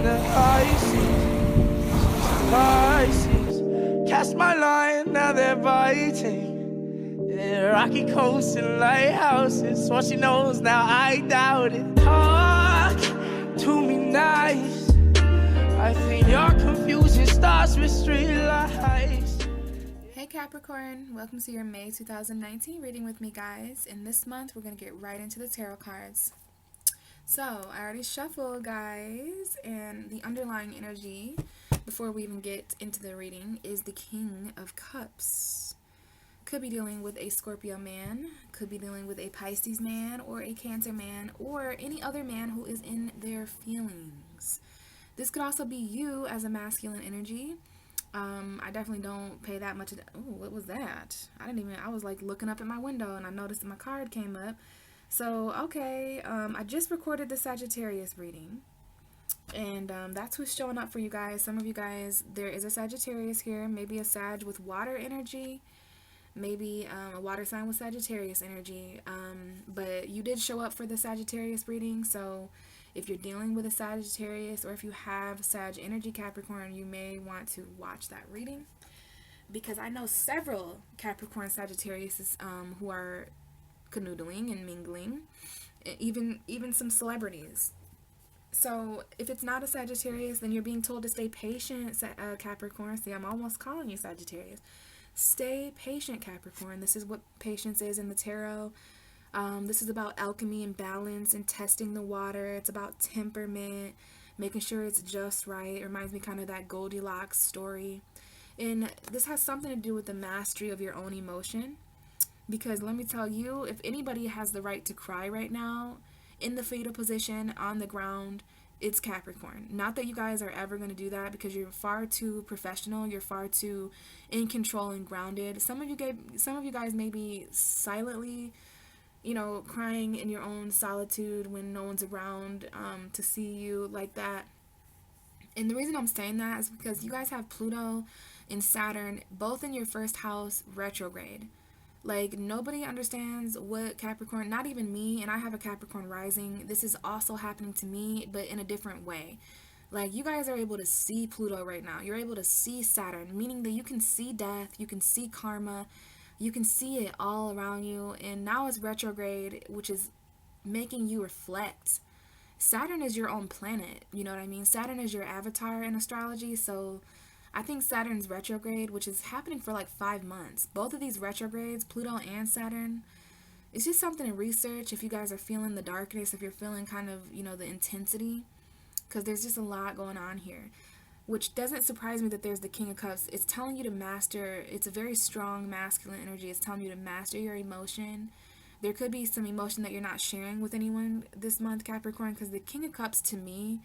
the Pisces. Cast my line, now they're biting. Yeah, rocky coasts and lighthouses. What she knows now, I doubt it. Talk to me nice. I think your confusion starts with street lights. Hey Capricorn, welcome to your May 2019 reading with me, guys. In this month, we're going to get right into the tarot cards. So, I already shuffled, guys, and the underlying energy, before we even get into the reading, is the King of Cups. Could be dealing with a Scorpio man, could be dealing with a Pisces man, or a Cancer man, or any other man who is in their feelings. This could also be you as a masculine energy. I definitely don't pay that much. Oh, what was that? I was like looking up at my window and I noticed that my card came up. So, okay, I just recorded the Sagittarius reading, and that's who's showing up for you guys. Some of you guys, there is a Sagittarius here, maybe a Sag with water energy, maybe a water sign with Sagittarius energy, but you did show up for the Sagittarius reading, so if you're dealing with a Sagittarius, or if you have Sag energy, Capricorn, you may want to watch that reading, because I know several Capricorn Sagittarius who are canoodling and mingling, even some celebrities. So if it's not a Sagittarius, then you're being told to stay patient, Capricorn. See, I'm almost calling you Sagittarius. Stay patient, Capricorn. This is what patience is in the tarot. This is about alchemy and balance and testing the water. It's about temperament, making sure it's just right. It reminds me kind of that Goldilocks story. And this has something to do with the mastery of your own emotion. Because let me tell you, if anybody has the right to cry right now, in the fetal position, on the ground, it's Capricorn. Not that you guys are ever going to do that, because you're far too professional, you're far too in control and grounded. Some of you guys may be silently, crying in your own solitude when no one's around to see you like that. And the reason I'm saying that is because you guys have Pluto and Saturn both in your first house retrograde. Like, nobody understands what Capricorn, not even me, and I have a Capricorn rising. This is also happening to me, but in a different way. Like, you guys are able to see Pluto right now. You're able to see Saturn, meaning that you can see death, you can see karma, you can see it all around you. And now it's retrograde, which is making you reflect. Saturn is your own planet, you know what I mean? Saturn is your avatar in astrology, so I think Saturn's retrograde, which is happening for like 5 months. Both of these retrogrades, Pluto and Saturn, it's just something to research if you guys are feeling the darkness, if you're feeling kind of, the intensity, because there's just a lot going on here, which doesn't surprise me that there's the King of Cups. It's telling you to master, it's a very strong masculine energy. It's telling you to master your emotion. There could be some emotion that you're not sharing with anyone this month, Capricorn, because the King of Cups, to me,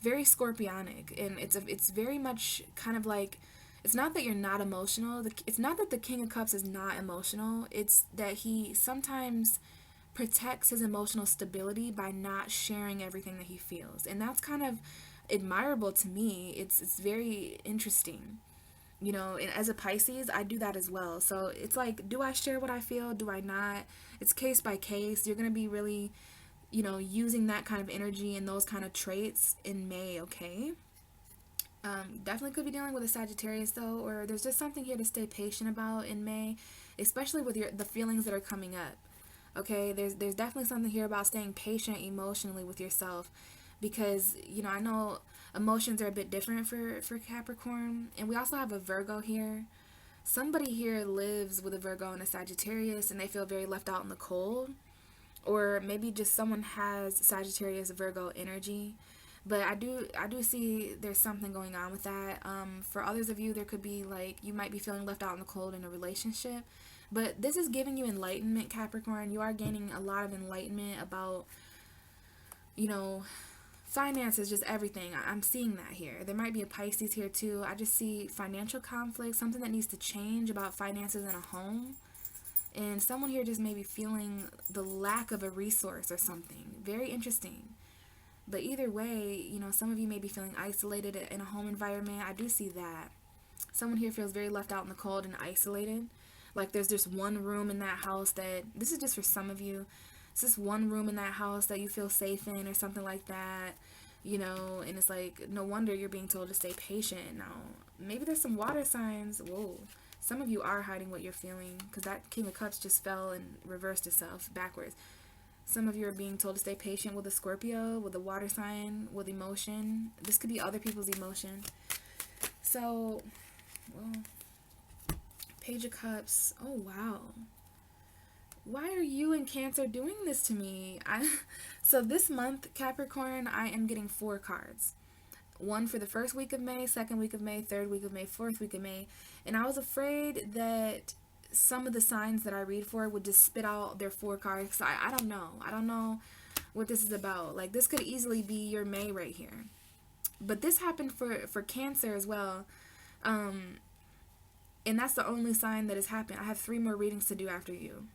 very scorpionic, and it's very much kind of like, it's not that you're not emotional, it's not that the King of Cups is not emotional, it's that he sometimes protects his emotional stability by not sharing everything that he feels, and that's kind of admirable to me. It's very interesting, and as a Pisces, I do that as well. So it's like, do I share what I feel, do I not? It's case by case. You're gonna be really using that kind of energy and those kind of traits in May, okay? Definitely could be dealing with a Sagittarius, though, or there's just something here to stay patient about in May, especially with the feelings that are coming up, okay? There's definitely something here about staying patient emotionally with yourself, because, I know emotions are a bit different for Capricorn, and we also have a Virgo here. Somebody here lives with a Virgo and a Sagittarius, and they feel very left out in the cold. Or maybe just someone has Sagittarius Virgo energy, but I do see there's something going on with that. For others of you, there could be like, you might be feeling left out in the cold in a relationship, but this is giving you enlightenment, Capricorn. You are gaining a lot of enlightenment about, finances, just everything. I'm seeing that here. There might be a Pisces here too. I just see financial conflict, something that needs to change about finances in a home. And someone here just may be feeling the lack of a resource or something. Very interesting. But either way, some of you may be feeling isolated in a home environment. I do see that. Someone here feels very left out in the cold and isolated. Like there's just one room in that house that, this is just for some of you, it's just one room in that house that you feel safe in or something like that. you know, and it's like, no wonder you're being told to stay patient. Now, maybe there's some water signs. Whoa. Some of you are hiding what you're feeling, because that King of Cups just fell and reversed itself backwards. Some of you are being told to stay patient with a Scorpio, with a water sign, with emotion. This could be other people's emotion. So, well, Page of Cups. Oh, wow. Why are you and Cancer doing this to me? So this month, Capricorn, I am getting 4 cards. One for the first week of May, second week of May, third week of May, fourth week of May. And I was afraid that some of the signs that I read for would just spit out their 4 cards. So I don't know. I don't know what this is about. Like, this could easily be your May right here. But this happened for Cancer as well. And that's the only sign that has happened. I have 3 more readings to do after you.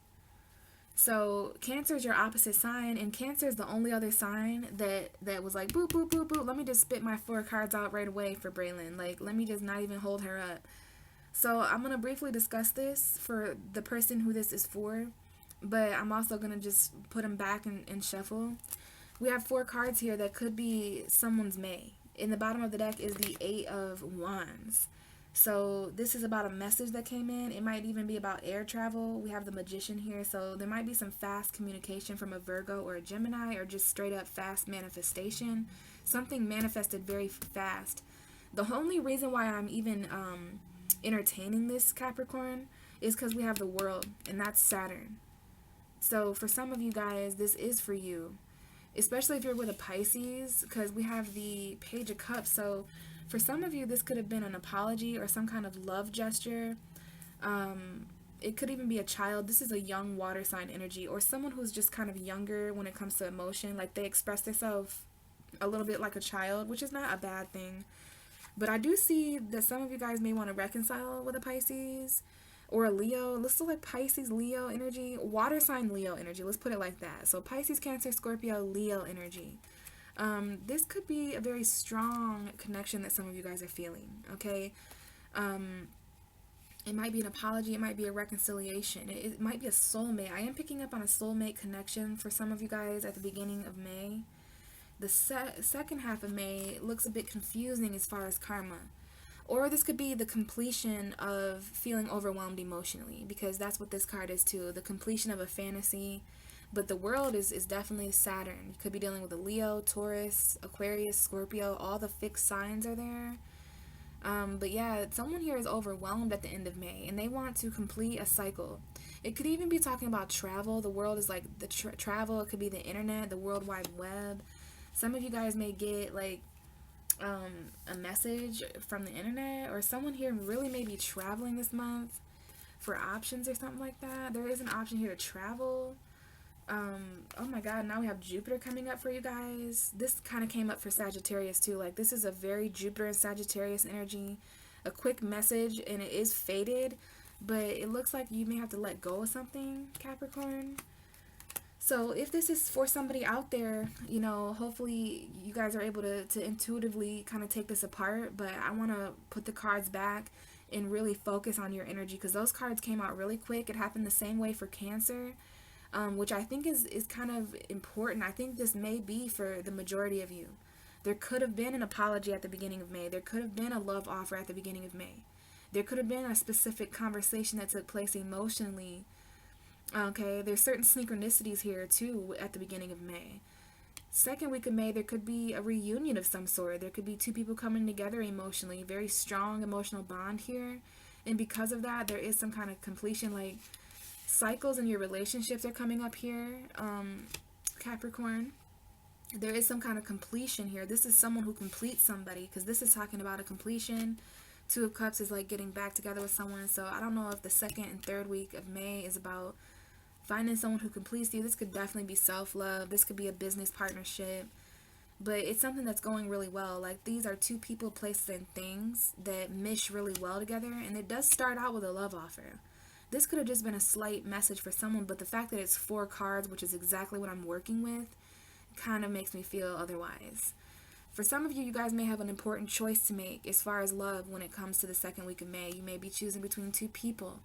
So Cancer is your opposite sign, and Cancer is the only other sign that was like, boop, boop, boop, boop. Let me just spit my 4 cards out right away for Braylon. Like, let me just not even hold her up. So I'm going to briefly discuss this for the person who this is for, but I'm also going to just put them back and shuffle. We have 4 cards here that could be someone's May. In the bottom of the deck is the 8 of Wands. So this is about a message that came in. It might even be about air travel. We have the Magician here. So there might be some fast communication from a Virgo or a Gemini, or just straight up fast manifestation. Something manifested very fast. The only reason why I'm even entertaining this, Capricorn, is because we have the World, and that's Saturn. So for some of you guys, this is for you. Especially if you're with a Pisces, because we have the Page of Cups. So for some of you, this could have been an apology or some kind of love gesture. It could even be a child. This is a young water sign energy, or someone who's just kind of younger when it comes to emotion. Like, they express themselves a little bit like a child, which is not a bad thing. But I do see that some of you guys may want to reconcile with a Pisces or a Leo. Let's look like Pisces, Leo energy, water sign Leo energy. Let's put it like that. So Pisces, Cancer, Scorpio, Leo energy. This could be a very strong connection that some of you guys are feeling, okay? It might be an apology. It might be a reconciliation. It might be a soulmate. I am picking up on a soulmate connection for some of you guys at the beginning of May. The second half of May looks a bit confusing as far as karma. Or this could be the completion of feeling overwhelmed emotionally, because that's what this card is too. The completion of a fantasy. But the World is definitely Saturn. You could be dealing with a Leo, Taurus, Aquarius, Scorpio. All the fixed signs are there. But yeah, someone here is overwhelmed at the end of May, and they want to complete a cycle. It could even be talking about travel. The World is like the travel. It could be the internet, the World Wide Web. Some of you guys may get like a message from the internet, or someone here really may be traveling this month for options or something like that. There is an option here to travel. Oh my god, now we have Jupiter coming up for you guys. This kind of came up for Sagittarius too. Like, this is a very Jupiter and Sagittarius energy. A quick message, and it is faded, but it looks like you may have to let go of something, Capricorn. So if this is for somebody out there, you know, hopefully you guys are able to intuitively kind of take this apart. But I want to put the cards back and really focus on your energy, because those cards came out really quick. It happened the same way for Cancer, which I think is kind of important. I think this may be for the majority of you. There could have been an apology at the beginning of May. There could have been a love offer at the beginning of May. There could have been a specific conversation that took place emotionally. Okay, there's certain synchronicities here too at the beginning of May. Second week of May, there could be a reunion of some sort. There could be 2 people coming together emotionally. Very strong emotional bond here. And because of that, there is some kind of completion. Like, cycles in your relationships are coming up here, Capricorn. There is some kind of completion here. This is someone who completes somebody, because this is talking about a completion. 2 of Cups is like getting back together with someone. So I don't know if the second and third week of May is about finding someone who completes you. This could definitely be self-love. This could be a business partnership. But it's something that's going really well. Like, these are 2 people, places, and things that mesh really well together. And it does start out with a love offer. This could have just been a slight message for someone, but the fact that it's 4 cards, which is exactly what I'm working with, kind of makes me feel otherwise. For some of you, you guys may have an important choice to make as far as love when it comes to the second week of May. You may be choosing between 2 people.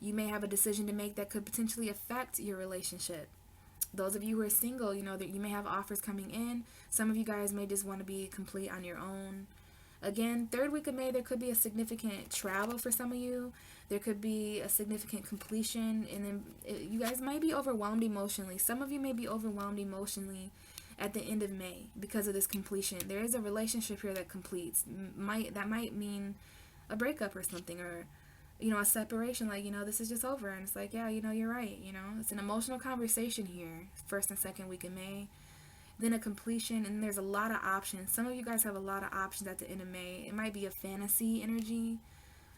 You may have a decision to make that could potentially affect your relationship. Those of you who are single, you know that you may have offers coming in. Some of you guys may just want to be complete on your own. Again, third week of May, there could be a significant travel for some of you. There could be a significant completion, and then you guys might be overwhelmed emotionally. Some of you may be overwhelmed emotionally at the end of May because of this completion. There is a relationship here that completes. That might mean a breakup or something, or you know, a separation, like, you know, this is just over. And it's like, yeah, you know, you're right. You know, it's an emotional conversation here, first and second week in May. Then a completion, and there's a lot of options. Some of you guys have a lot of options at the end of May. It might be a fantasy energy,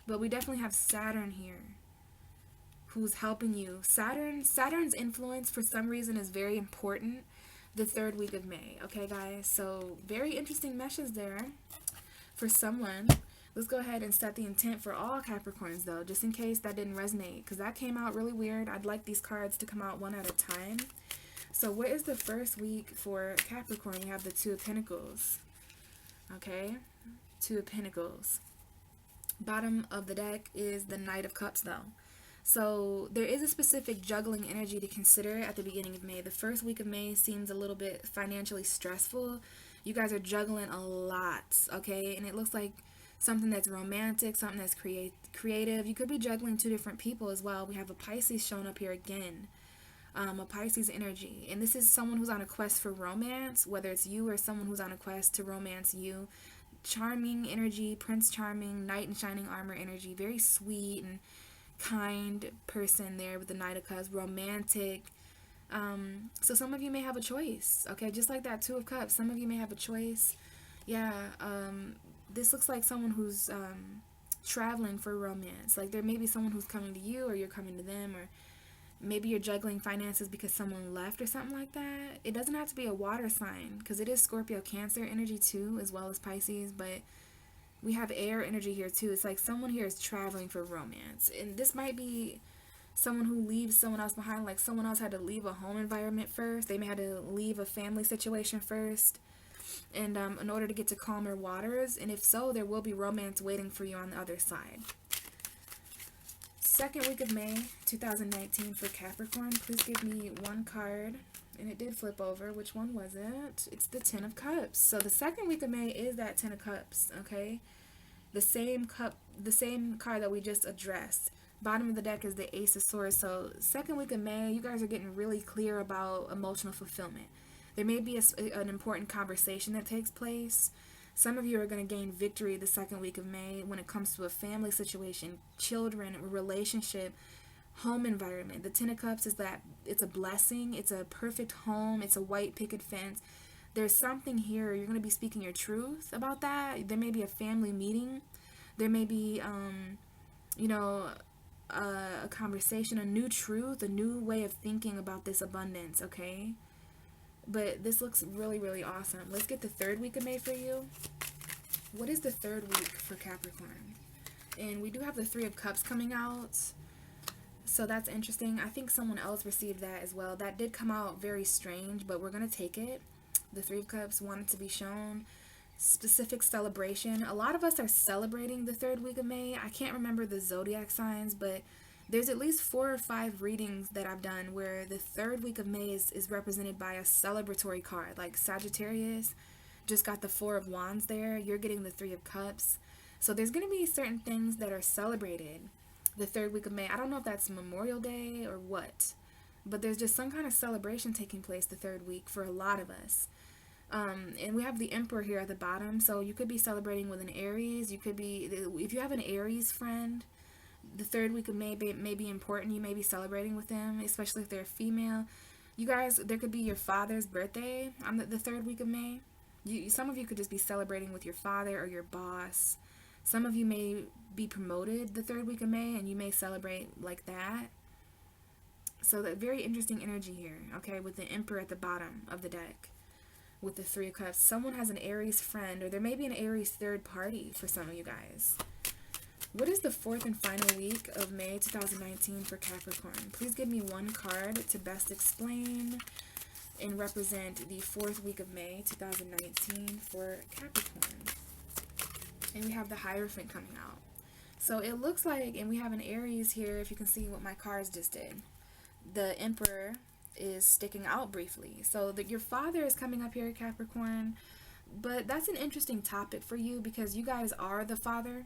but we definitely have Saturn here who's helping you. Saturn's influence for some reason is very important the third week of May. Okay, guys? So very interesting message there for someone. Let's go ahead and set the intent for all Capricorns, though, just in case that didn't resonate, because that came out really weird. I'd like these cards to come out one at a time. So what is the first week for Capricorn? We have the Two of Pentacles. Okay? Two of Pentacles. Bottom of the deck is the Knight of Cups, though. So there is a specific juggling energy to consider at the beginning of May. The first week of May seems a little bit financially stressful. You guys are juggling a lot, okay? And it looks like something that's romantic, something that's creative. You could be juggling two different people as well. We have a Pisces showing up here again. A Pisces energy, and this is someone who's on a quest for romance, whether it's you or someone who's on a quest to romance you. Charming energy, Prince Charming, Knight in Shining Armor energy, very sweet and kind person there with the Knight of Cups, romantic. So some of you may have a choice, okay, just like that Two of Cups. Some of you may have a choice. Yeah, this looks like someone who's traveling for romance. Like there may be someone who's coming to you, or you're coming to them, or maybe you're juggling finances because someone left or something like that. It doesn't have to be a water sign, because it is Scorpio, Cancer energy too, as well as Pisces, but we have air energy here too. It's like someone here is traveling for romance, and this might be someone who leaves someone else behind. Like someone else had to leave a home environment first. They may have to leave a family situation first, and in order to get to calmer waters. And if so, there will be romance waiting for you on the other side. Second week of May 2019 for Capricorn. Please give me one card. And it did flip over. Which one was it? It's the Ten of Cups. So the second week of May is that Ten of Cups, okay? The same card that we just addressed. Bottom of the deck is the Ace of Swords. So second week of May, you guys are getting really clear about emotional fulfillment. There may be an important conversation that takes place. Some of you are going to gain victory the second week of May when it comes to a family situation, children, a relationship, home environment. The Ten of Cups is that it's a blessing. It's a perfect home. It's a white picket fence. There's something here. You're going to be speaking your truth about that. There may be a family meeting. There may be, you know, a conversation, a new truth, a new way of thinking about this abundance, okay? But this looks really, really awesome. Let's get the third week of May for you. What is the third week for Capricorn? And we do have the Three of Cups coming out. So that's interesting. I think someone else received that as well. That did come out very strange, but we're going to take it. The Three of Cups wanted to be shown. Specific celebration. A lot of us are celebrating the third week of May. I can't remember the zodiac signs, but there's at least 4 or 5 readings that I've done where the third week of May is represented by a celebratory card. Like Sagittarius just got the Four of Wands there. You're getting the Three of Cups. So there's going to be certain things that are celebrated the third week of May. I don't know if that's Memorial Day or what, but there's just some kind of celebration taking place the third week for a lot of us. And we have the Emperor here at the bottom. So you could be celebrating with an Aries. You could be, if you have an Aries friend, the third week of May may be important. You may be celebrating with them, especially if they're female. You guys, there could be your father's birthday on the third week of May. Some of you could just be celebrating with your father or your boss. Some of you may be promoted the third week of May, and you may celebrate like that. So that very interesting energy here, okay, with the Emperor at the bottom of the deck with the Three of Cups. Someone has an Aries friend, or there may be an Aries third party for some of you guys. What is the fourth and final week of May 2019 for Capricorn? Please give me one card to best explain and represent the fourth week of May 2019 for Capricorn. And we have the Hierophant coming out. So it looks like, and we have an Aries here, if you can see what my cards just did. The Emperor is sticking out briefly. So that your father is coming up here, Capricorn, but that's an interesting topic for you because you guys are the father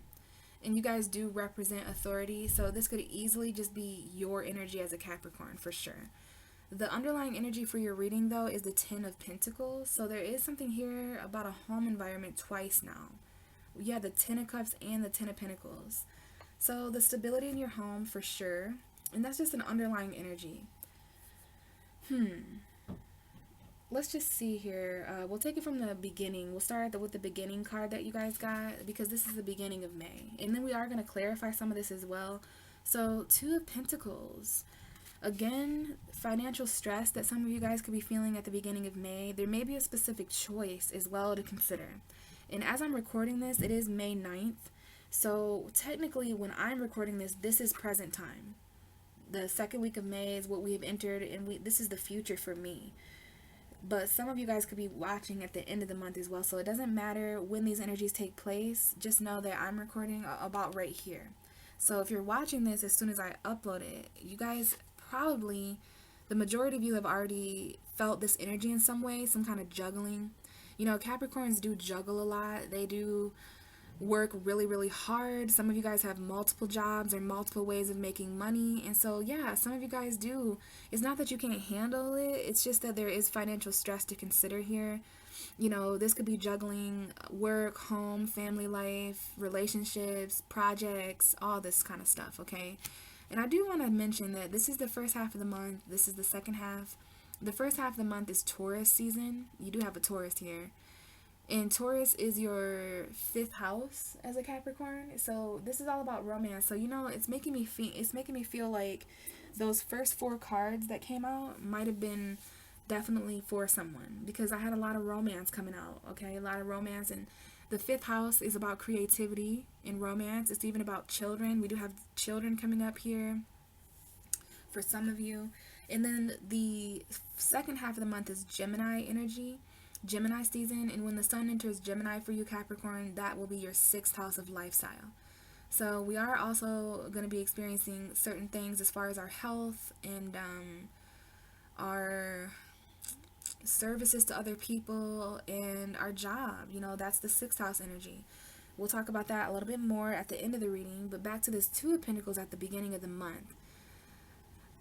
and you guys do represent authority. So this could easily just be your energy as a Capricorn for sure. The underlying energy for your reading, though, is the Ten of Pentacles. So there is something here about a home environment twice now. You have the Ten of Cups and the Ten of Pentacles. So the stability in your home for sure. And that's just an underlying energy. Let's just see here. We'll take it from the beginning. We'll start with the beginning card that you guys got because this is the beginning of May. And then we are going to clarify some of this as well. So Two of Pentacles. Again, financial stress that some of you guys could be feeling at the beginning of May. There may be a specific choice as well to consider. And as I'm recording this, it is May 9th. So technically, when I'm recording this, this is present time. The second week of May is what we have entered, and this is the future for me. But some of you guys could be watching at the end of the month as well. So it doesn't matter when these energies take place. Just know that I'm recording about right here. So if you're watching this as soon as I upload it, you guys probably, the majority of you have already felt this energy in some way, some kind of juggling. You know, Capricorns do juggle a lot. They do work really, really hard. Some of you guys have multiple jobs or multiple ways of making money. And so, yeah, some of you guys do. It's not that you can't handle it. It's just that there is financial stress to consider here. You know, this could be juggling work, home, family life, relationships, projects, all this kind of stuff, okay? And I do want to mention that this is the first half of the month. This is the second half. The first half of the month is Taurus season. You do have a Taurus here. And Taurus is your 5th house as a Capricorn. So this is all about romance. So, you know, it's making me feel like those first 4 cards that came out might have been definitely for someone. Because I had a lot of romance coming out, okay? A lot of romance. And the 5th house is about creativity and romance. It's even about children. We do have children coming up here for some of you. And then the second half of the month is Gemini energy, Gemini season. And when the sun enters Gemini for you, Capricorn, that will be your 6th house of lifestyle. So we are also going to be experiencing certain things as far as our health and our services to other people and our job. You know, that's the 6th house energy. We'll talk about that a little bit more at the end of the reading, but back to this Two of Pentacles at the beginning of the month.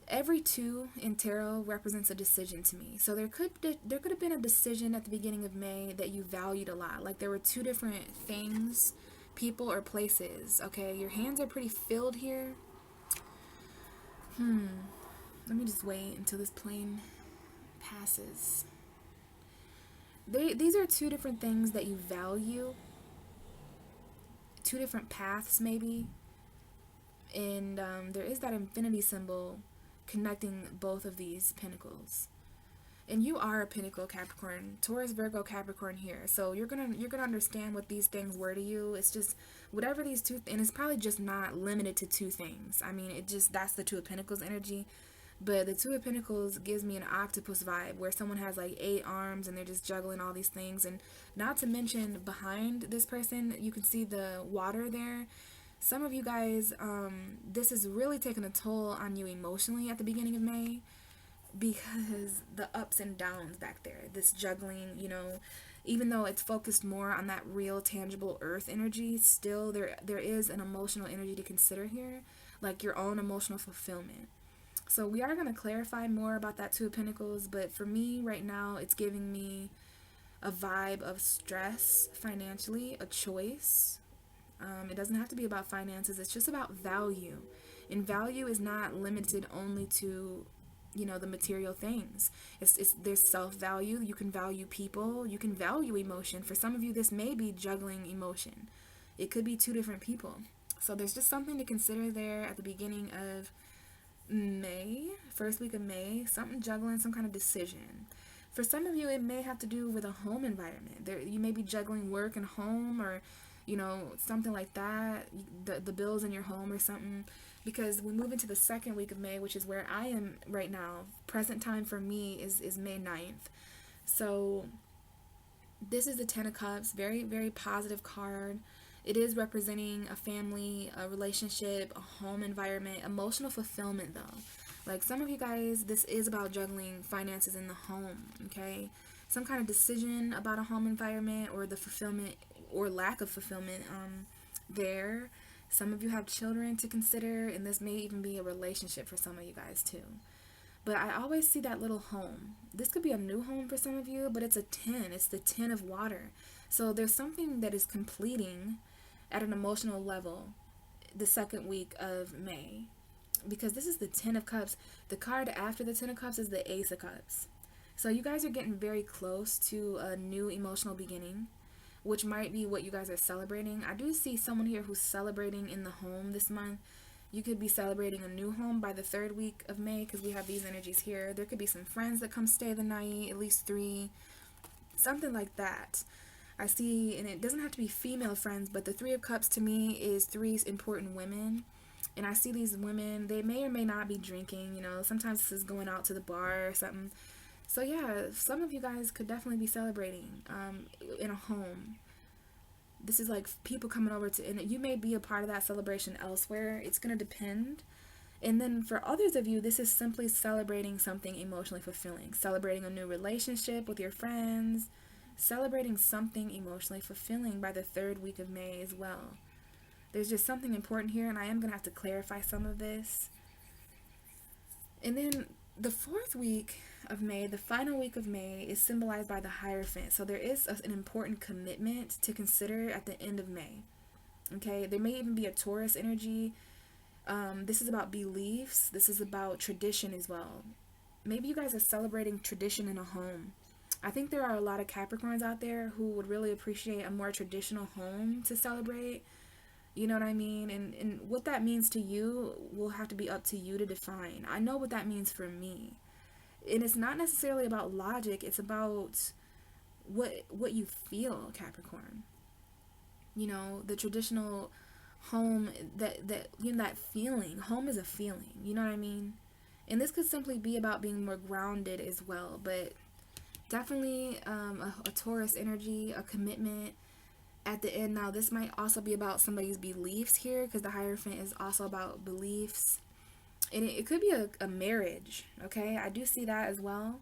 Every 2 in tarot represents a decision to me. So there could have been a decision at the beginning of May that you valued a lot. Like there were 2 different things, people or places, okay? Your hands are pretty filled here. Let me just wait until this plane passes. These are 2 different things that you value, 2 different paths maybe, and there is that infinity symbol connecting both of these pentacles. And you are a Pentacle Capricorn, Taurus, Virgo, Capricorn here. So you're gonna understand what these things were to you. It's just whatever these 2, and it's probably just not limited to 2 things. I mean, that's the Two of Pentacles energy. But the Two of Pentacles gives me an octopus vibe where someone has like 8 arms and they're just juggling all these things. And not to mention behind this person, you can see the water there. Some of you guys, this is really taking a toll on you emotionally at the beginning of May because the ups and downs back there, this juggling, you know, even though it's focused more on that real tangible earth energy, still there is an emotional energy to consider here, like your own emotional fulfillment. So we are going to clarify more about that Two of Pentacles, but for me right now, it's giving me a vibe of stress financially, a choice. It doesn't have to be about finances. It's just about value. And value is not limited only to, you know, the material things. There's self-value. You can value people. You can value emotion. For some of you, this may be juggling emotion. It could be 2 different people. So there's just something to consider there at the beginning of May, first week of May, something juggling, some kind of decision. For some of you, it may have to do with a home environment. You may be juggling work and home, or, you know, something like that, the bills in your home or something, because we move into the second week of May, which is where I am right now. Present time for me is May 9th. So this is the Ten of Cups, very, very positive card. It is representing a family, a relationship, a home environment, emotional fulfillment though. Like some of you guys, this is about juggling finances in the home, okay? Some kind of decision about a home environment or the fulfillment or lack of fulfillment there. Some of you have children to consider, and this may even be a relationship for some of you guys too. But I always see that little home. This could be a new home for some of you, but it's a 10. It's the 10 of water. So there's something that is completing at an emotional level the second week of May. Because this is the 10 of Cups. The card after the 10 of Cups is the Ace of Cups. So you guys are getting very close to a new emotional beginning, which might be what you guys are celebrating. I do see someone here who's celebrating in the home this month. You could be celebrating a new home by the third week of May because we have these energies here. There could be some friends that come stay the night, at least 3, something like that. I see, and it doesn't have to be female friends, but the 3 of Cups to me is 3 important women. And I see these women, they may or may not be drinking, you know, sometimes this is going out to the bar or something. So yeah, some of you guys could definitely be celebrating in a home. This is like people coming over to, and you may be a part of that celebration elsewhere. It's going to depend. And then for others of you, this is simply celebrating something emotionally fulfilling. Celebrating a new relationship with your friends. Celebrating something emotionally fulfilling by the third week of May as well. There's just something important here, and I am going to have to clarify some of this. And then the fourth week of May, the final week of May, is symbolized by the Hierophant. So there is an important commitment to consider at the end of May. Okay, there may even be a Taurus energy. This is about beliefs. This is about tradition as well. Maybe you guys are celebrating tradition in a home. I think there are a lot of Capricorns out there who would really appreciate a more traditional home to celebrate. You know what I mean? And what that means to you will have to be up to you to define. I know what that means for me. And it's not necessarily about logic. It's about what you feel, Capricorn. You know, the traditional home, that you know, that feeling. Home is a feeling. You know what I mean? And this could simply be about being more grounded as well. But definitely a Taurus energy, a commitment at the end. Now, this might also be about somebody's beliefs here, because the Hierophant is also about beliefs. And it could be a marriage, okay? I do see that as well.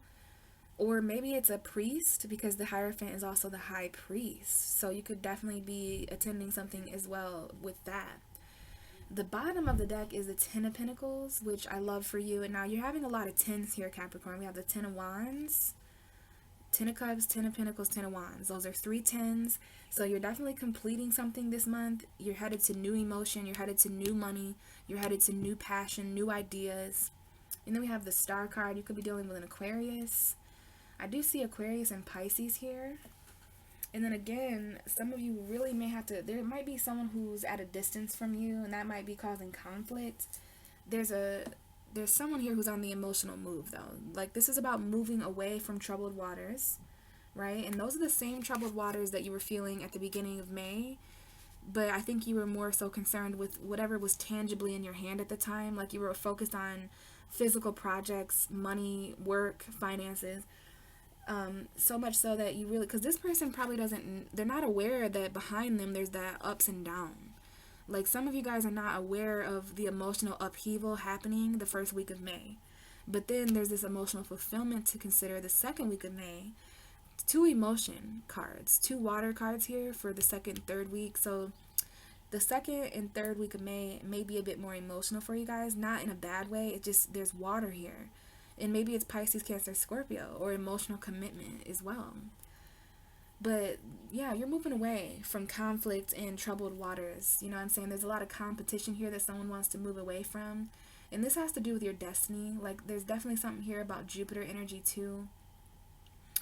Or maybe it's a priest, because the Hierophant is also the high priest. So you could definitely be attending something as well with that. The bottom of the deck is the 10 of Pentacles, which I love for you. And now you're having a lot of 10s here, Capricorn. We have the 10 of Wands, 10 of Cups, 10 of Pentacles, 10 of Wands. Those are 3 10s. So you're definitely completing something this month. You're headed to new emotion. You're headed to new money. You're headed to new passion, new ideas. And then we have the Star card. You could be dealing with an Aquarius. I do see Aquarius and Pisces here. And then again, some of you really may have to, there might be someone who's at a distance from you, and that might be causing conflict. There's someone here who's on the emotional move, though. Like, this is about moving away from troubled waters, right? And those are the same troubled waters that you were feeling at the beginning of May. But I think you were more so concerned with whatever was tangibly in your hand at the time. Like, you were focused on physical projects, money, work, finances. So much so that you really, because this person probably doesn't, they're not aware that behind them there's that ups and downs. Like, some of you guys are not aware of the emotional upheaval happening the first week of May. But then there's this emotional fulfillment to consider the second week of May. 2 emotion cards, 2 water cards here for the second, third week. So the second and third week of May may be a bit more emotional for you guys. Not in a bad way. It just, there's water here. And maybe it's Pisces, Cancer, Scorpio, or emotional commitment as well. But yeah, you're moving away from conflict and troubled waters. You know what I'm saying? There's a lot of competition here that someone wants to move away from. And this has to do with your destiny. Like, there's definitely something here about Jupiter energy too.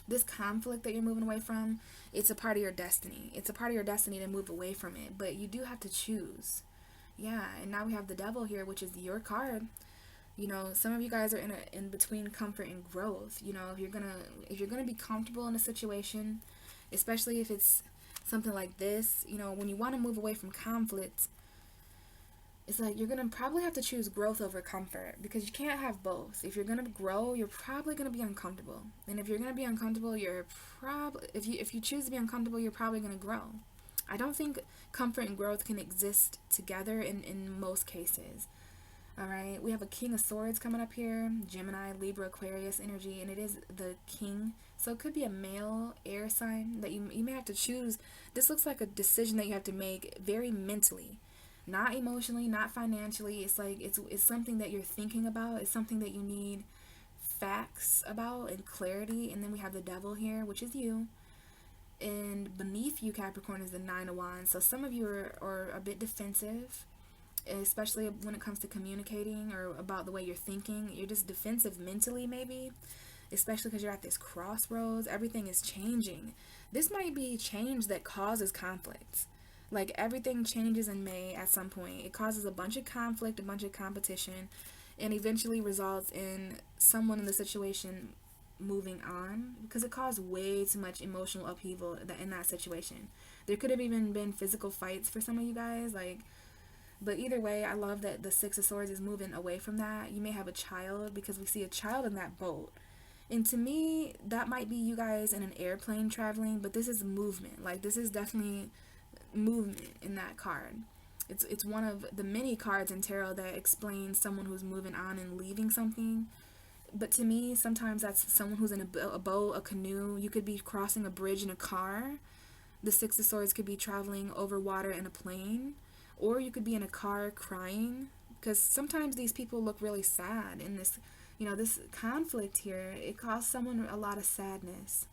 This conflict that you're moving away from, it's a part of your destiny. It's a part of your destiny to move away from it. But you do have to choose. Yeah, and now we have the Devil here, which is your card. You know, some of you guys are in between comfort and growth. You know, if you're gonna be comfortable in a situation, especially if it's something like this, you know, when you want to move away from conflict, it's like you're gonna probably have to choose growth over comfort, because you can't have both. If you're gonna grow, you're probably gonna be uncomfortable, and if you're gonna be uncomfortable, you're probably, if you choose to be uncomfortable, you're probably gonna grow. I don't think comfort and growth can exist together in most cases. All right, we have a King of Swords coming up here, Gemini, Libra, Aquarius energy, and it is the King. So it could be a male air sign that you may have to choose. This looks like a decision that you have to make very mentally, not emotionally, not financially. It's like it's something that you're thinking about. It's something that you need facts about and clarity. And then we have the Devil here, which is you. And beneath you, Capricorn, is the Nine of Wands. So some of you are a bit defensive, especially when it comes to communicating or about the way you're thinking. You're just defensive mentally, maybe, especially because you're at this crossroads. Everything is changing. This might be change that causes conflict. Like, everything changes in May at some point. It causes a bunch of conflict, a bunch of competition, and eventually results in someone in the situation moving on, because it caused way too much emotional upheaval in that situation. There could have even been physical fights for some of you guys, like, but either way, I love that the Six of Swords is moving away from that. You may have a child, because we see a child in that boat. And to me, that might be you guys in an airplane traveling, but this is movement. Like, this is definitely movement in that card. It's one of the many cards in tarot that explains someone who's moving on and leaving something. But to me, sometimes that's someone who's in a boat, a canoe. You could be crossing a bridge in a car. The Six of Swords could be traveling over water in a plane. Or you could be in a car crying. Because sometimes these people look really sad in this, this conflict here. It caused someone a lot of sadness.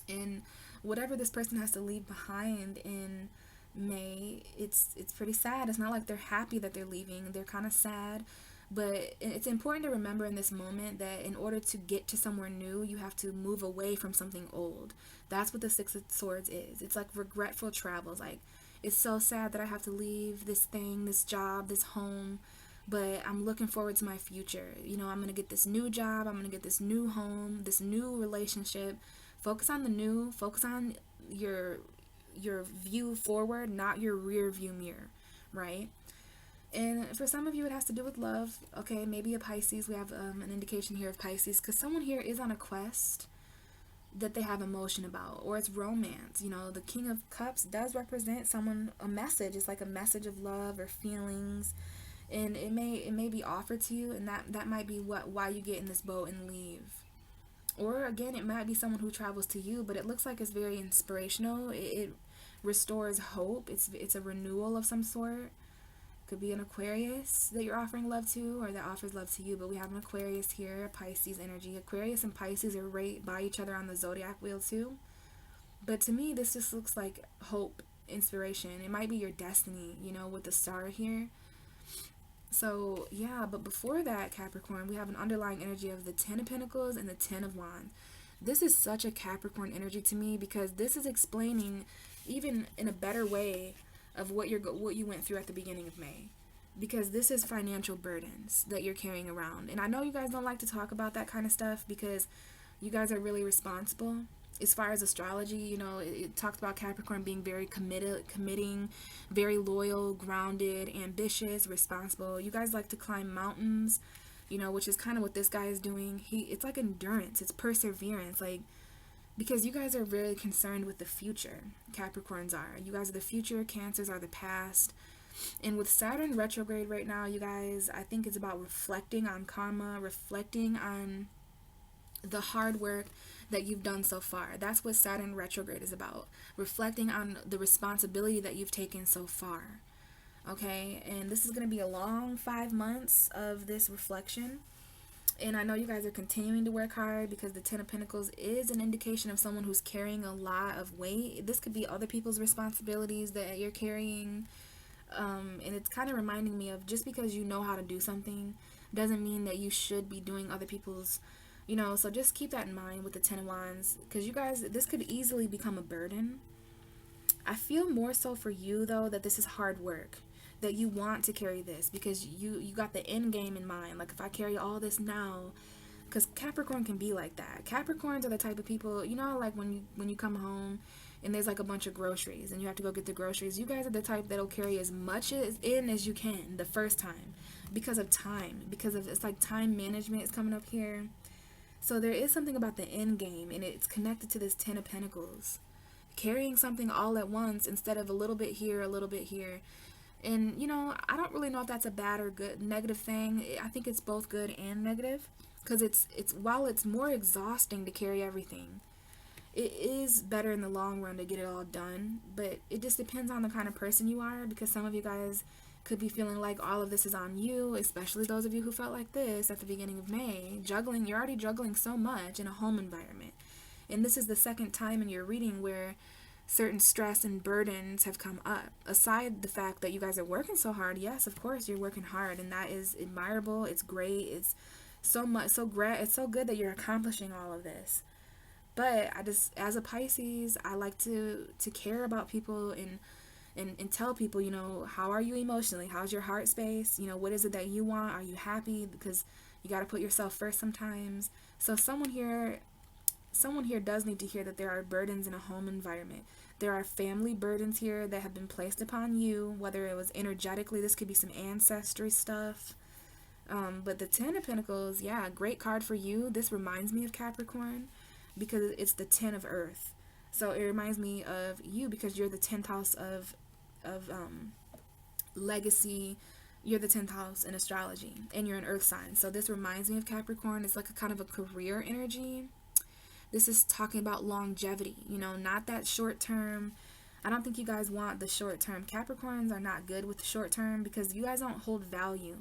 And whatever this person has to leave behind in May, it's pretty sad. It's not like they're happy that they're leaving. They're kind of sad. But it's important to remember in this moment that in order to get to somewhere new, you have to move away from something old. That's what the Six of Swords is. It's like regretful travels. Like, it's so sad that I have to leave this thing, this job, this home, but I'm looking forward to my future. I'm going to get this new job. I'm going to get this new home, this new relationship. Focus on the new. Focus on your view forward, not your rear view mirror, right? And for some of you, it has to do with love. Okay, maybe a Pisces. We have an indication here of Pisces, because someone here is on a quest that they have emotion about, or it's romance. The King of Cups does represent someone, a message. It's like a message of love or feelings, and it may be offered to you, and that might be why you get in this boat and leave. Or again, it might be someone who travels to you, but it looks like it's very inspirational. It restores hope. It's a renewal of some sort. Could be an Aquarius that you're offering love to, or that offers love to you. But we have an Aquarius here, a Pisces energy. Aquarius and Pisces are right by each other on the zodiac wheel too. But to me, this just looks like hope, inspiration. It might be your destiny, with the star here. So yeah, but before that, Capricorn, we have an underlying energy of the Ten of Pentacles and the Ten of Wands. This is such a Capricorn energy to me, because this is explaining, even in a better way, of what you went through at the beginning of May, because this is financial burdens that you're carrying around. And I know you guys don't like to talk about that kind of stuff, because you guys are really responsible. As far as astrology, it talks about Capricorn being very committing, very loyal, grounded, ambitious, responsible. You guys like to climb mountains, which is kind of what this guy is doing. It's like endurance, it's perseverance, like, because you guys are very concerned with the future. Capricorns are. You guys are the future. Cancers are the past. And with Saturn retrograde right now, you guys, I think it's about reflecting on karma, reflecting on the hard work that you've done so far. That's what Saturn retrograde is about. Reflecting on the responsibility that you've taken so far. Okay? And this is going to be a long 5 months of this reflection. And I know you guys are continuing to work hard, because the Ten of Pentacles is an indication of someone who's carrying a lot of weight. This could be other people's responsibilities that you're carrying. And it's kind of reminding me of, just because you know how to do something doesn't mean that you should be doing other people's, so just keep that in mind with the Ten of Wands, because you guys, this could easily become a burden. I feel more so for you, though, that this is hard work, that you want to carry this, because you got the end game in mind. Like, if I carry all this now, because Capricorn can be like that. Capricorns are the type of people, like when you come home and there's like a bunch of groceries and you have to go get the groceries. You guys are the type that'll carry as much as you can the first time, because of time, it's like time management is coming up here. So there is something about the end game, and it's connected to this Ten of Pentacles. Carrying something all at once instead of a little bit here, a little bit here. And, you know, I don't really know if that's a bad or good, negative thing. I think it's both good and negative. Because while it's more exhausting to carry everything, it is better in the long run to get it all done. But it just depends on the kind of person you are. Because some of you guys could be feeling like all of this is on you. Especially those of you who felt like this at the beginning of May. Juggling, you're already juggling so much in a home environment. And this is the second time in your reading where certain stress and burdens have come up. Aside the fact that you guys are working so hard, yes, of course you're working hard, and that is admirable. It's great. It's so much, so great. It's so good that you're accomplishing all of this. But I just, as a Pisces, I like to care about people and tell people, you know, how are you emotionally? How's your heart space? You know, what is it that you want? Are you happy? Because you got to put yourself first sometimes. So someone here does need to hear that there are burdens in a home environment. There are family burdens here that have been placed upon you, whether it was energetically, this could be some ancestry stuff. But the Ten of Pentacles, yeah, great card for you. This reminds me of Capricorn because it's the 10 of Earth. So it reminds me of you because you're the 10th house of legacy. You're the 10th house in astrology, and you're an Earth sign. So this reminds me of Capricorn. It's like a kind of a career energy. This is talking about longevity, you know, not that short term. I don't think you guys want the short term. Capricorns are not good with the short term because you guys don't hold value,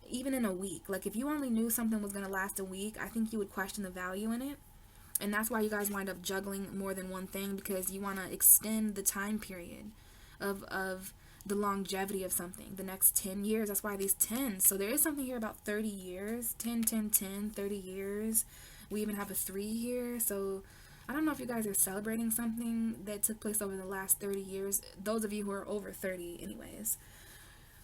even in a week. Like if you only knew something was going to last a week, I think you would question the value in it. And that's why you guys wind up juggling more than one thing, because you want to extend the time period of the longevity of something, the next 10 years. That's why these 10s. So there is something here about 30 years, 10, 10, 10, 30 years. We even have a 3 here. So I don't know if you guys are celebrating something that took place over the last 30 years. Those of you who are over 30 anyways.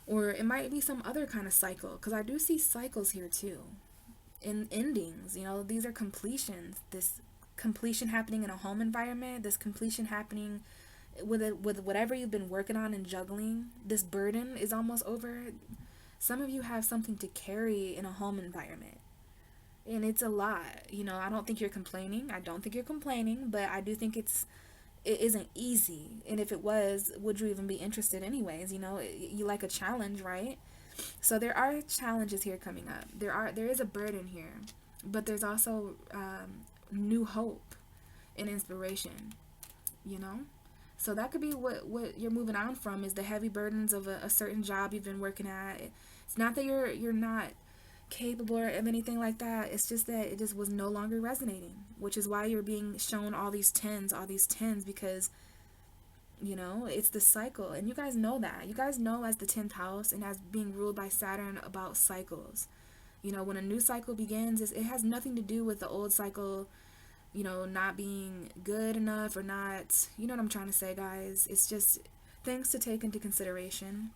Or it might be some other kind of cycle, because I do see cycles here too. In endings, you know, these are completions. This completion happening in a home environment, this completion happening with whatever you've been working on and juggling. This burden is almost over. Some of you have something to carry in a home environment. And it's a lot, you know. I don't think you're complaining. But I do think it isn't easy. And if it was, would you even be interested anyways? You know, you like a challenge, right? So there are challenges here coming up. There is a burden here, but there's also new hope and inspiration, you know. So that could be what you're moving on from, is the heavy burdens of a certain job you've been working at. It's not that you're not capable of anything like that. It's just that it just was no longer resonating, which is why you're being shown all these tens, because, you know, it's the cycle. And you guys know that. You guys know, as the 10th house and as being ruled by Saturn, about cycles. You know, when a new cycle begins, it has nothing to do with the old cycle, you know, not being good enough or not. You know what I'm trying to say, guys? It's just things to take into consideration.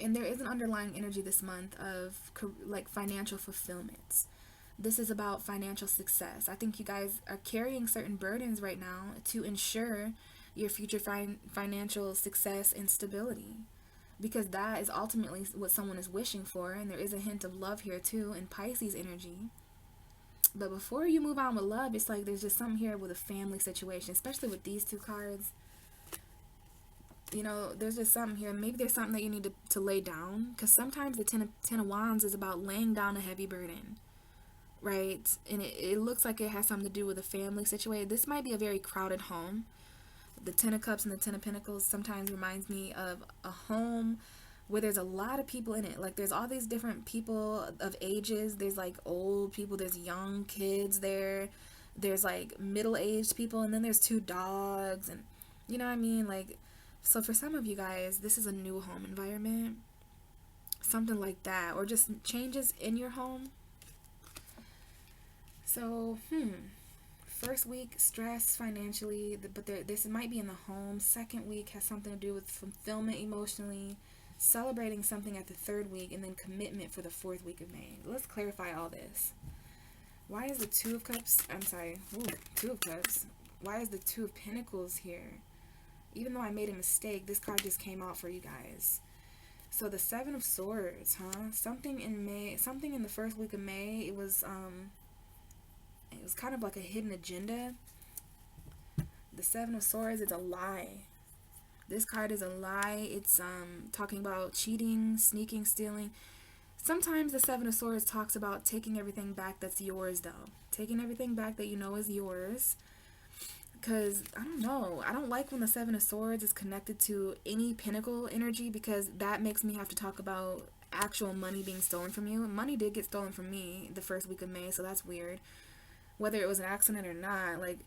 And there is an underlying energy this month of like financial fulfillment. This is about financial success. I think you guys are carrying certain burdens right now to ensure your future financial success and stability, because that is ultimately what someone is wishing for. And there is a hint of love here too in Pisces energy. But before you move on with love, it's like there's just something here with a family situation, especially with these two cards. You know, there's just something here. Maybe there's something that you need to lay down, because sometimes the ten of Wands is about laying down a heavy burden, right? And it looks like it has something to do with a family situation. This might be a very crowded home. The 10 of Cups and the 10 of Pentacles sometimes reminds me of a home where there's a lot of people in it. Like there's all these different people of ages. There's like old people, there's young kids there, there's like middle-aged people, and then there's 2 dogs, and you know what I mean? Like, so for some of you guys, this is a new home environment, something like that, or just changes in your home. So, first week, stress financially, but this might be in the home. Second week has something to do with fulfillment emotionally, celebrating something at the 3rd week, and then commitment for the 4th week of May. Let's clarify all this. Why is the 2 of Cups, 2 of Cups, why is the 2 of Pentacles here? Even though I made a mistake, this card just came out for you guys. So the 7 of Swords, something in May, something in the 1st week of May, it was kind of like a hidden agenda. The 7 of Swords is a lie. This card is a lie. It's talking about cheating, sneaking, stealing. Sometimes the Seven of Swords talks about taking everything back that's yours, though. Taking everything back that you know is yours. Because, I don't know, I don't like when the Seven of Swords is connected to any pinnacle energy, because that makes me have to talk about actual money being stolen from you. Money did get stolen from me the first week of May, so that's weird. Whether it was an accident or not, like,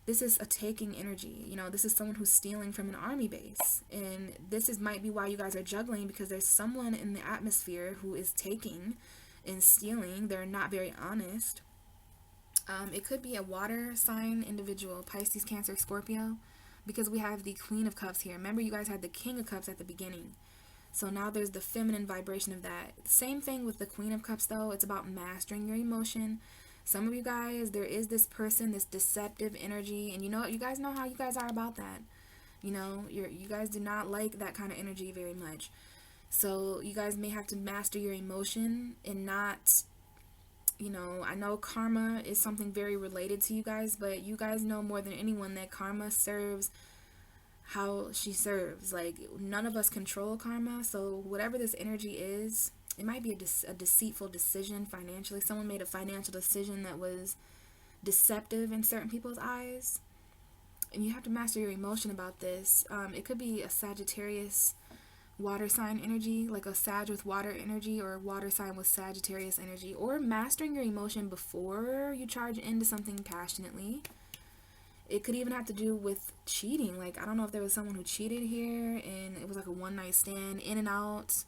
this is a taking energy. You know, this is someone who's stealing from an army base. And might be why you guys are juggling, because there's someone in the atmosphere who is taking and stealing. They're not very honest. It could be a water sign individual, Pisces, Cancer, Scorpio, because we have the Queen of Cups here. Remember, you guys had the King of Cups at the beginning. So now there's the feminine vibration of that. Same thing with the Queen of Cups, though. It's about mastering your emotion. Some of you guys, there is this person, this deceptive energy, and you know, you guys know how you guys are about that. You know, you guys do not like that kind of energy very much. So you guys may have to master your emotion and not, you know, I know karma is something very related to you guys, but you guys know more than anyone that karma serves how she serves. Like, none of us control karma, so whatever this energy is, it might be a deceitful decision financially. Someone made a financial decision that was deceptive in certain people's eyes, and you have to master your emotion about this. It could be a Sagittarius water sign energy, like a Sag with water energy, or a water sign with Sagittarius energy, or mastering your emotion before you charge into something passionately. It could even have to do with cheating. Like, I don't know if there was someone who cheated here and it was like a one-night stand, in and out.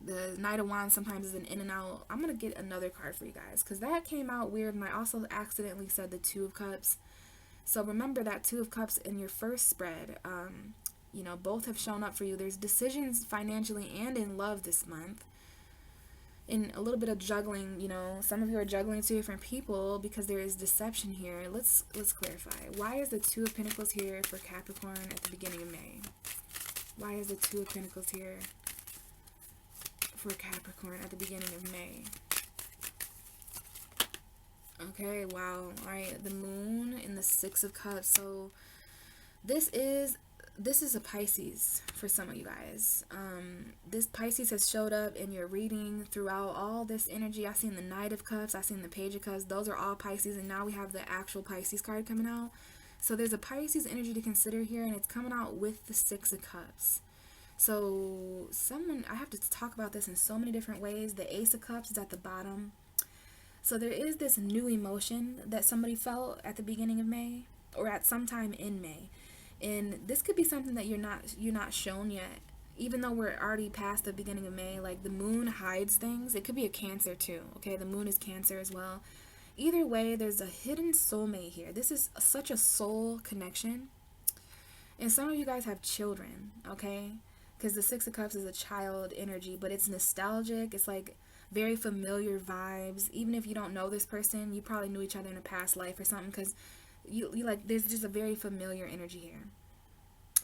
The Knight of Wands sometimes is an in and out. I'm going to get another card for you guys, because that came out weird, and I also accidentally said the Two of Cups. So remember that Two of Cups in your first spread. You know, both have shown up for you. There's decisions financially and in love this month. And a little bit of juggling, you know, some of you are juggling two different people because there is deception here. Let's clarify. Why is the Two of Pentacles here for Capricorn at the beginning of May? Why is the Two of Pentacles here for Capricorn at the beginning of May? Okay, wow. Alright, the Moon and the Six of Cups. So this is a Pisces for some of you guys. This Pisces has showed up in your reading throughout all this energy. I've seen the Knight of Cups. I've seen the Page of Cups. Those are all Pisces, and now we have the actual Pisces card coming out. So there's a Pisces energy to consider here, and it's coming out with the Six of Cups. So I have to talk about this in so many different ways. The Ace of Cups is at the bottom. So there is this new emotion that somebody felt at the beginning of May, or at some time in May. And this could be something that you're not shown yet, even though we're already past the beginning of May. Like, the Moon hides things. It could be a Cancer too. Okay, the Moon is Cancer as well. Either way, there's a hidden soulmate here. This is such a soul connection. And some of you guys have children, okay? Because the Six of Cups is a child energy, but it's nostalgic. It's like very familiar vibes. Even if you don't know this person, you probably knew each other in a past life or something, because you like, there's just a very familiar energy here.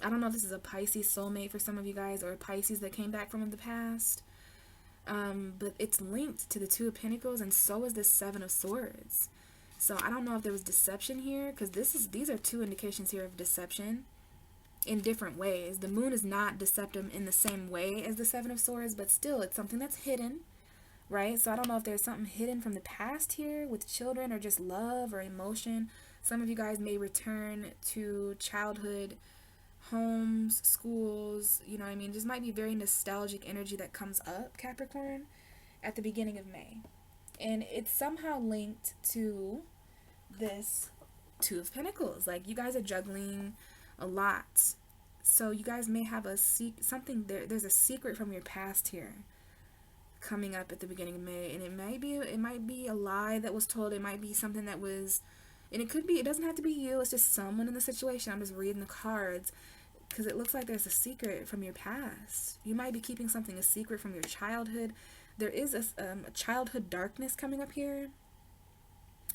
I don't know if this is a Pisces soulmate for some of you guys, or a Pisces that came back from the past. But it's linked to the Two of Pentacles, and so is this Seven of Swords. So I don't know if there was deception here, because these are two indications here of deception in different ways. The Moon is not deceptive in the same way as the Seven of Swords, but still, it's something that's hidden, right? So I don't know if there's something hidden from the past here with children, or just love or emotion. Some of you guys may return to childhood homes, schools, you know what I mean? Just might be very nostalgic energy that comes up, Capricorn, at the beginning of May. And it's somehow linked to this Two of Pentacles. Like, you guys are juggling a lot. So you guys may have something there. There's a secret from your past here coming up at the beginning of May. And it might be a lie that was told. It might be something that was... And it doesn't have to be you, it's just someone in the situation. I'm just reading the cards, because it looks like there's a secret from your past. You might be keeping something a secret from your childhood. There is a childhood darkness coming up here,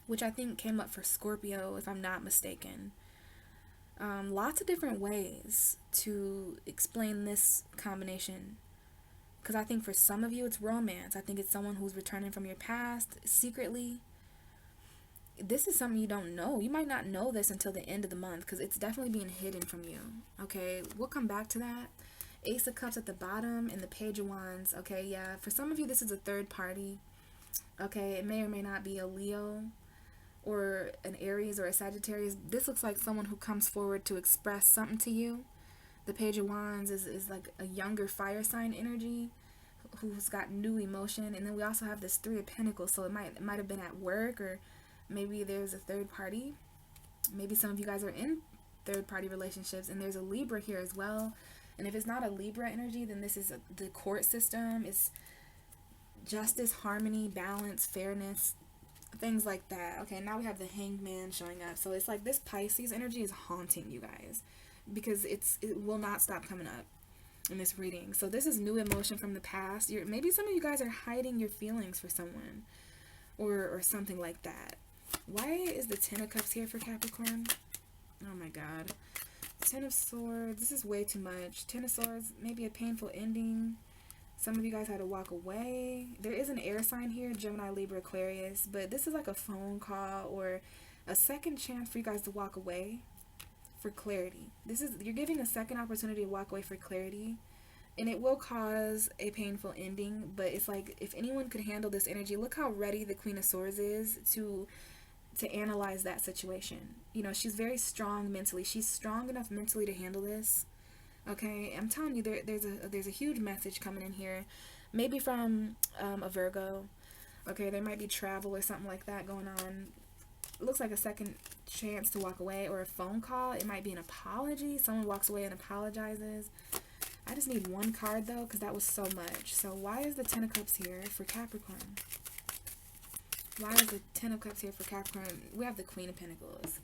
which I think came up for Scorpio, if I'm not mistaken. Lots of different ways to explain this combination, because I think for some of you it's romance. I think it's someone who's returning from your past secretly. this is something you don't know. You might not know this until the end of the month because it's definitely being hidden from you. Okay, we'll come back to that. Ace of Cups at the bottom and the Page of Wands. Okay, yeah, for some of you this is a third party. Okay, it may or may not be a Leo or an Aries or a Sagittarius. This looks like someone who comes forward to express something to you. The Page of Wands is like a younger fire sign energy who's got new emotion. And then we also have this Three of Pentacles, so it might have been at work, or maybe there's a third party. Maybe some of you guys are in third party relationships, and there's a Libra here as well. And if it's not a Libra energy, then this is the court system. It's justice, harmony, balance, fairness, things like that. Okay, now we have the Hanged Man showing up. So it's like this Pisces energy is haunting you guys because it will not stop coming up in this reading. So this is new emotion from the past. Maybe some of you guys are hiding your feelings for someone or something like that. Why is the Ten of Cups here for Capricorn? Oh my God. Ten of Swords. This is way too much. Ten of Swords, maybe a painful ending. Some of you guys had to walk away. There is an air sign here, Gemini, Libra, Aquarius, but this is like a phone call or a second chance for you guys to walk away for clarity. You're giving a second opportunity to walk away for clarity, and it will cause a painful ending, but it's like if anyone could handle this energy, look how ready the Queen of Swords is to analyze that situation. You know, she's very strong mentally. She's strong enough mentally to handle this. Okay, I'm telling you, there's a huge message coming in here, maybe from a Virgo. Okay, there might be travel or something like that going on. It looks like a second chance to walk away, or a phone call. It might be an apology. Someone walks away and apologizes. I just need one card though, because that was so much. So why is the Ten of Cups here for Capricorn? Why is the Ten of Cups here for Capricorn? We have the Queen of Pentacles,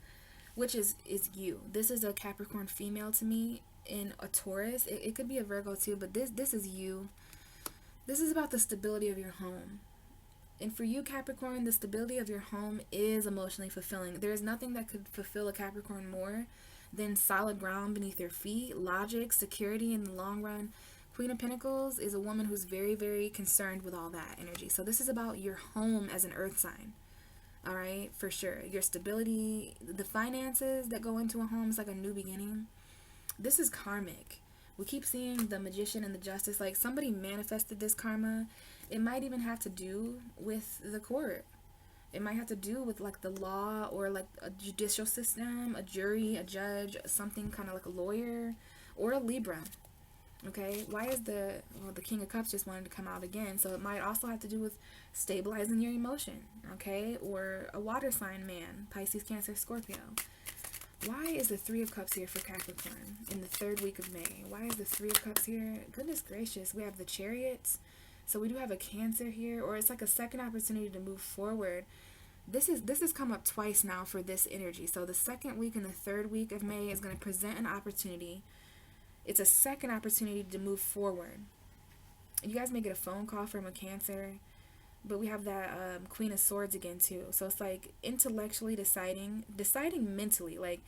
which is you. This is a Capricorn female to me. In a Taurus, it could be a Virgo too, but this is you. This is about the stability of your home. And for you, Capricorn, the stability of your home is emotionally fulfilling. There is nothing that could fulfill a Capricorn more than solid ground beneath your feet, logic, security in the long run. Queen of Pentacles is a woman who's very, very concerned with all that energy. So this is about your home as an earth sign. All right, for sure. Your stability, the finances that go into a home is like a new beginning. This is karmic. We keep seeing the Magician and the Justice. Like somebody manifested this karma. It might even have to do with the court. It might have to do with like the law, or like a judicial system, a jury, a judge, something kind of like a lawyer, or a Libra. Okay, why is the King of Cups just wanted to come out again? So it might also have to do with stabilizing your emotion. Okay, or a water sign man, Pisces, Cancer, Scorpio. Why is the Three of Cups here for Capricorn in the third week of May? Why is the Three of Cups here? Goodness gracious. We have the Chariots. So we do have a Cancer here, or it's like a second opportunity to move forward. This has come up twice now for this energy. So the second week and the third week of May is going to present an opportunity. It's a second opportunity to move forward. You guys may get a phone call from a Cancer. But we have that Queen of Swords again too. So it's like intellectually deciding mentally, like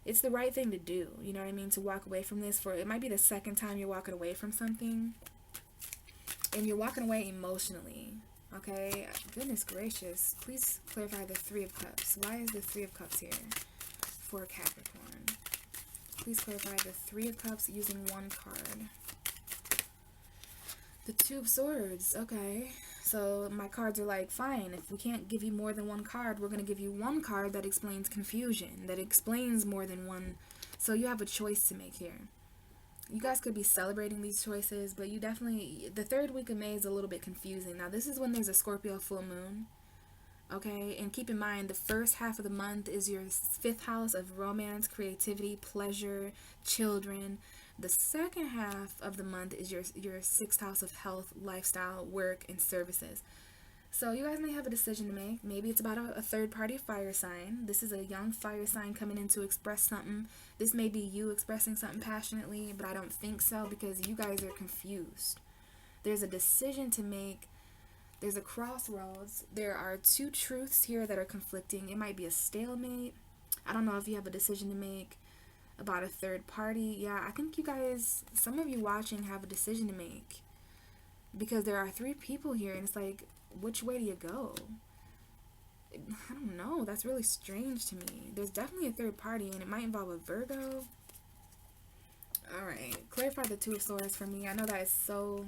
it's the right thing to do. You know what I mean? To walk away from this. It might be the second time you're walking away from something, and you're walking away emotionally. Okay, goodness gracious. Please clarify the Three of Cups. Why is the Three of Cups here for Capricorn? Please clarify the Three of Cups using one card. The Two of Swords. Okay. So my cards are like, fine, if we can't give you more than one card, we're going to give you one card that explains confusion, that explains more than one. So you have a choice to make here. You guys could be celebrating these choices, but you definitely, the third week of May is a little bit confusing. Now this is when there's a Scorpio full moon. Okay, and keep in mind the first half of the month is your fifth house of romance, creativity, pleasure, children. The second half of the month is your sixth house of health, lifestyle, work, and services. So you guys may have a decision to make. Maybe it's about a third-party fire sign. This is a young fire sign coming in to express something. This may be you expressing something passionately, but I don't think so because you guys are confused. There's a decision to make. There's a crossroads. There are two truths here that are conflicting. It might be a stalemate. I don't know if you have a decision to make about a third party. Yeah, I think you guys, some of you watching have a decision to make because there are three people here and it's like, which way do you go? I don't know. That's really strange to me. There's definitely a third party, and it might involve a Virgo. Alright, clarify the Two of Swords for me. I know that is so,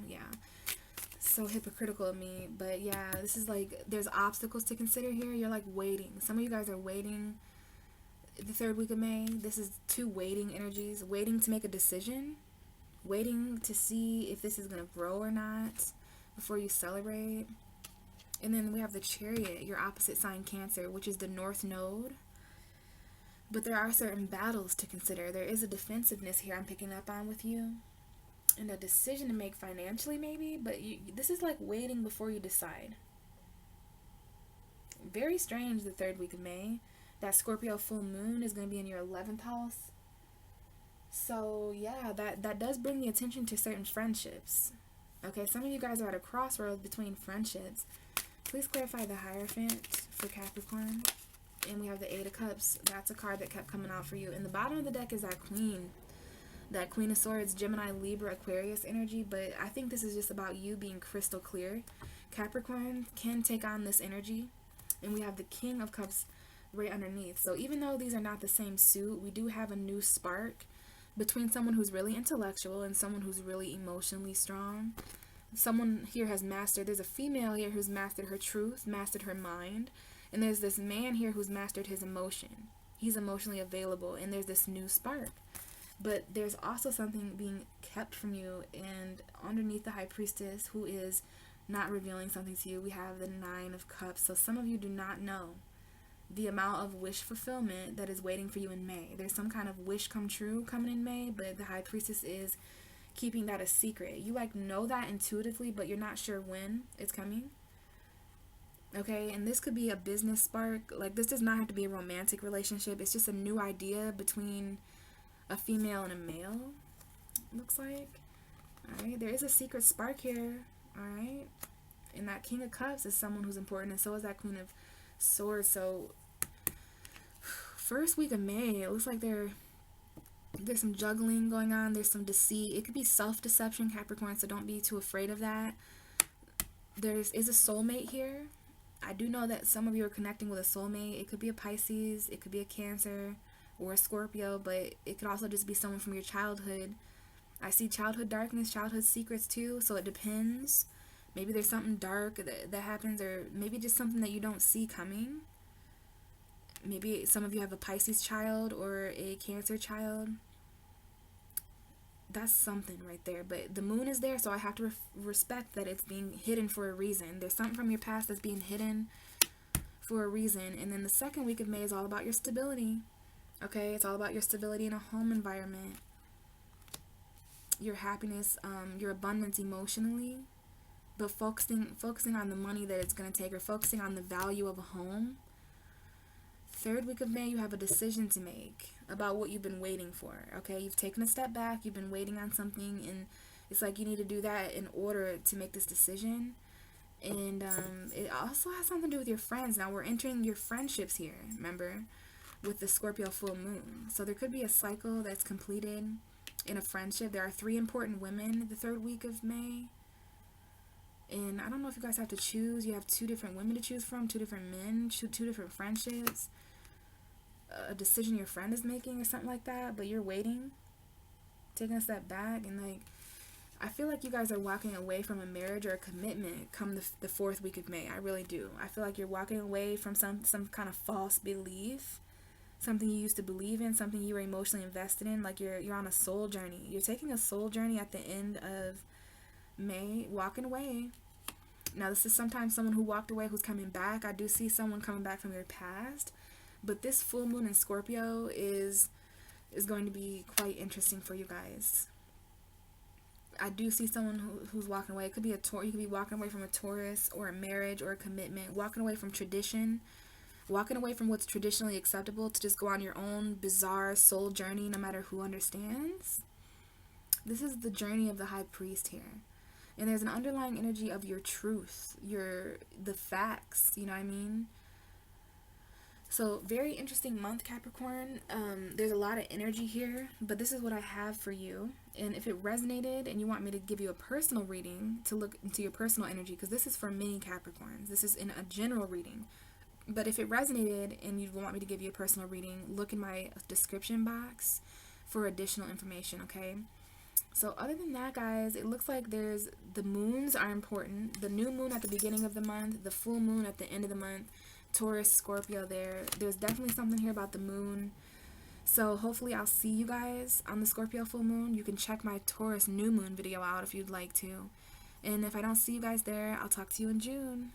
so hypocritical of me. But yeah, this is like, there's obstacles to consider here. You're like waiting. Some of you guys are waiting the third week of May. This is two waiting energies. Waiting to make a decision. Waiting to see if this is going to grow or not before you celebrate. And then we have the Chariot, your opposite sign Cancer, which is the North Node. But there are certain battles to consider. There is a defensiveness here I'm picking up on with you. And a decision to make financially maybe. But this is like waiting before you decide. Very strange the third week of May. That Scorpio full moon is going to be in your 11th house. So yeah, that does bring the attention to certain friendships. Okay, some of you guys are at a crossroads between friendships. Please clarify the Hierophant for Capricorn. And we have the Eight of Cups. That's a card that kept coming out for you. In the bottom of the deck is that Queen. That Queen of Swords, Gemini, Libra, Aquarius energy. But I think this is just about you being crystal clear. Capricorn can take on this energy. And we have the King of Cups right underneath. So even though these are not the same suit, we do have a new spark between someone who's really intellectual and someone who's really emotionally strong. Someone here has mastered, there's a female here who's mastered her truth, mastered her mind, and there's this man here who's mastered his emotion. He's emotionally available, and there's this new spark. But there's also something being kept from you, and underneath the High Priestess, who is not revealing something to you, we have the Nine of Cups. So some of you do not know the amount of wish fulfillment that is waiting for you in May. There's some kind of wish come true coming in May, but the High Priestess is keeping that a secret. You like know that intuitively, but you're not sure when it's coming. Okay, and this could be a business spark. Like, this does not have to be a romantic relationship. It's just a new idea between a female and a male, looks like. Alright, there is a secret spark here. Alright, and that King of Cups is someone who's important, and so is that Queen of Swords. So first week of May, it looks like there's some juggling going on. There's some deceit. It could be self-deception, Capricorn, so don't be too afraid of that. There is a soulmate here. I do know that some of you are connecting with a soulmate. It could be a Pisces, it could be a Cancer, or a Scorpio, but it could also just be someone from your childhood. I see childhood darkness, childhood secrets too, so it depends. Maybe there's something dark that happens, or maybe just something that you don't see coming. Maybe some of you have a Pisces child or a Cancer child. That's something right there. But the moon is there, so I have to respect that it's being hidden for a reason. There's something from your past that's being hidden for a reason. And then the second week of May is all about your stability. Okay, it's all about your stability in a home environment. Your happiness, your abundance emotionally. But focusing on the money that it's going to take, or focusing on the value of a home. Third week of May, you have a decision to make about what you've been waiting for. Okay, you've taken a step back, you've been waiting on something, and it's like you need to do that in order to make this decision. And it also has something to do with your friends. Now we're entering your friendships here, remember, with the Scorpio full moon. So there could be a cycle that's completed in a friendship. There are 3 important women the third week of May. And I don't know if you guys have to choose. You have 2 different women to choose from, 2 different men, 2 different friendships. A decision your friend is making or something like that, but you're waiting, taking a step back, and like, I feel like you guys are walking away from a marriage or a commitment come the 4th week of May. I really do. I feel like you're walking away from some kind of false belief, something you used to believe in, something you were emotionally invested in. Like you're on a soul journey. You're taking a soul journey at the end of May, walking away. Now this is sometimes someone who walked away who's coming back. I do see someone coming back from your past, but this full moon in Scorpio is going to be quite interesting for you guys. I do see someone who's walking away. It could be a Taurus. You could be walking away from a Taurus or a marriage or a commitment, walking away from tradition, walking away from what's traditionally acceptable to just go on your own bizarre soul journey, no matter who understands. This is the journey of the High Priest here. And there's an underlying energy of your truth, the facts, you know what I mean? So, very interesting month, Capricorn. There's a lot of energy here, but this is what I have for you. And if it resonated and you want me to give you a personal reading to look into your personal energy, because this is for many Capricorns. This is in a general reading. But if it resonated and you want me to give you a personal reading, look in my description box for additional information, okay? So other than that, guys, it looks like there's the moons are important. The new moon at the beginning of the month, the full moon at the end of the month, Taurus, Scorpio there. There's definitely something here about the moon. So hopefully I'll see you guys on the Scorpio full moon. You can check my Taurus new moon video out if you'd like to. And if I don't see you guys there, I'll talk to you in June.